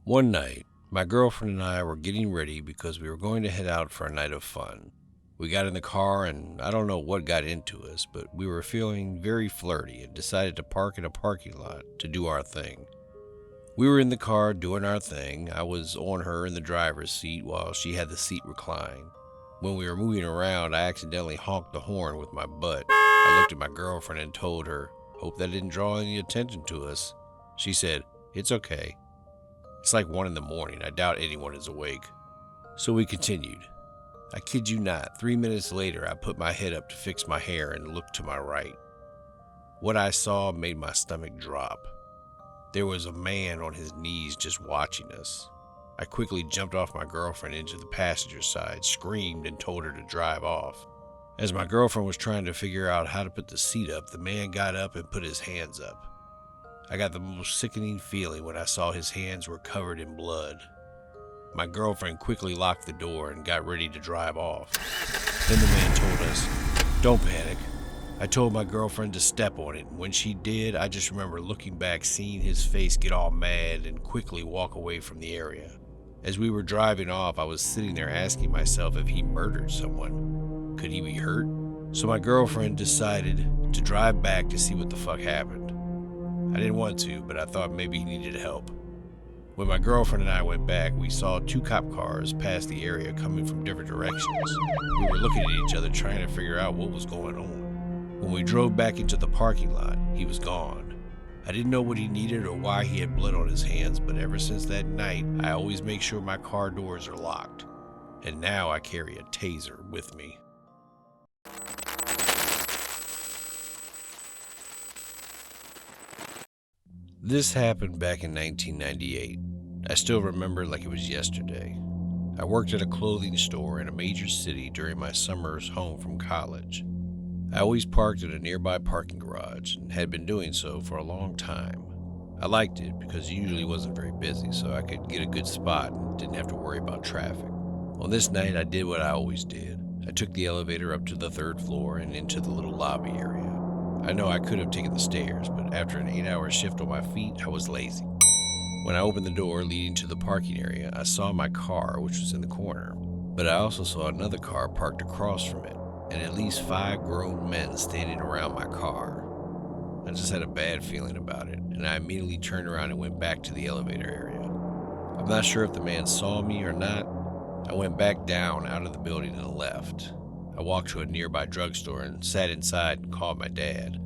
One night, my girlfriend and I were getting ready because we were going to head out for a night of fun. We got in the car and I don't know what got into us, but we were feeling very flirty and decided to park in a parking lot to do our thing. We were in the car doing our thing. I was on her in the driver's seat while she had the seat reclined. When we were moving around, I accidentally honked the horn with my butt. I looked at my girlfriend and told her, "Hope that didn't draw any attention to us." She said, "It's okay." It's like 1 in the morning. I doubt anyone is awake. So we continued. I kid you not, 3 minutes later, I put my head up to fix my hair and looked to my right. What I saw made my stomach drop. There was a man on his knees just watching us. I quickly jumped off my girlfriend into the passenger side, screamed, and told her to drive off. As my girlfriend was trying to figure out how to put the seat up, the man got up and put his hands up. I got the most sickening feeling when I saw his hands were covered in blood. My girlfriend quickly locked the door and got ready to drive off. Then the man told us, "Don't panic." I told my girlfriend to step on it, and when she did, I just remember looking back, seeing his face get all mad and quickly walk away from the area. As we were driving off, I was sitting there asking myself if he murdered someone. Could he be hurt? So my girlfriend decided to drive back to see what the fuck happened. I didn't want to, but I thought maybe he needed help. When my girlfriend and I went back, we saw 2 cop cars pass the area coming from different directions. We were looking at each other trying to figure out what was going on. When we drove back into the parking lot, he was gone. I didn't know what he needed or why he had blood on his hands, but ever since that night, I always make sure my car doors are locked. And now I carry a taser with me. This happened back in 1998. I still remember like it was yesterday. I worked at a clothing store in a major city during my summers home from college. I always parked at a nearby parking garage and had been doing so for a long time. I liked it because it usually wasn't very busy, so I could get a good spot and didn't have to worry about traffic. On this night, I did what I always did. I took the elevator up to the 3rd floor and into the little lobby area. I know I could have taken the stairs, but after an 8-hour shift on my feet, I was lazy. When I opened the door leading to the parking area, I saw my car, which was in the corner, but I also saw another car parked across from it, and at least 5 grown men standing around my car. I just had a bad feeling about it, and I immediately turned around and went back to the elevator area. I'm not sure if the man saw me or not. I went back down out of the building and left. I walked to a nearby drugstore and sat inside and called my dad.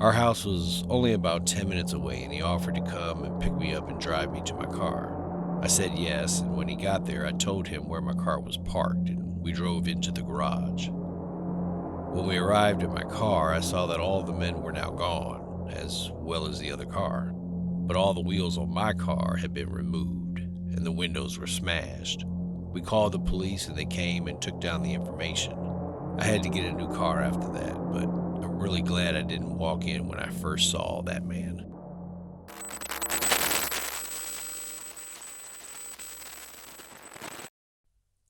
Our house was only about 10 minutes away, and he offered to come and pick me up and drive me to my car. I said yes, and when he got there, I told him where my car was parked, and we drove into the garage. When we arrived at my car, I saw that all the men were now gone, as well as the other car. But all the wheels on my car had been removed, and the windows were smashed. We called the police, and they came and took down the information. I had to get a new car after that, but I'm really glad I didn't walk in when I first saw that man.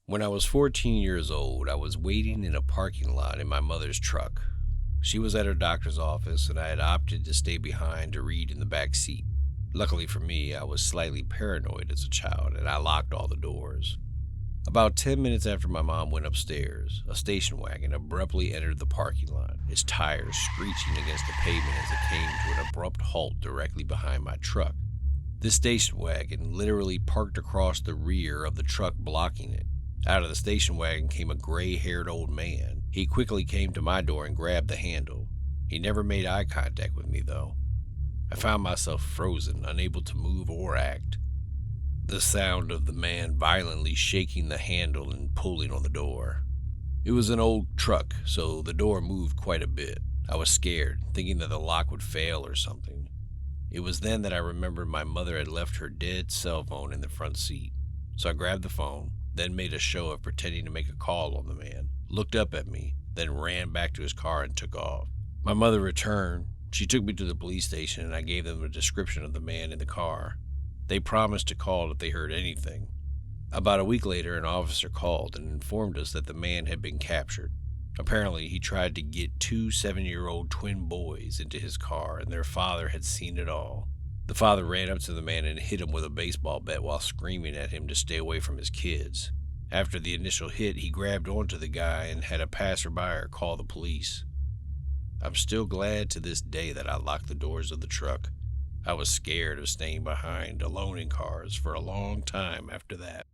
When I was 14 years old, I was waiting in a parking lot in my mother's truck. She was at her doctor's office, and I had opted to stay behind to read in the back seat. Luckily for me, I was slightly paranoid as a child, and I locked all the doors. About 10 minutes after my mom went upstairs, a station wagon abruptly entered the parking lot, its tires screeching against the pavement as it came to an abrupt halt directly behind my truck. This station wagon literally parked across the rear of the truck, blocking it. Out of the station wagon came a gray-haired old man. He quickly came to my door and grabbed the handle. He never made eye contact with me, though. I found myself frozen, unable to move or act. The sound of the man violently shaking the handle and pulling on the door. It was an old truck, so the door moved quite a bit. I was scared, thinking that the lock would fail or something. It was then that I remembered my mother had left her dead cell phone in the front seat. So I grabbed the phone, then made a show of pretending to make a call on the man, looked up at me, then ran back to his car and took off. My mother returned. She took me to the police station, and I gave them a description of the man in the car. They promised to call if they heard anything. About a week later, an officer called and informed us that the man had been captured. Apparently, he tried to get 2 7-year-old twin boys into his car, and their father had seen it all. The father ran up to the man and hit him with a baseball bat while screaming at him to stay away from his kids. After the initial hit, he grabbed onto the guy and had a passerby call the police. I'm still glad to this day that I locked the doors of the truck. I was scared of staying behind alone in cars for a long time after that.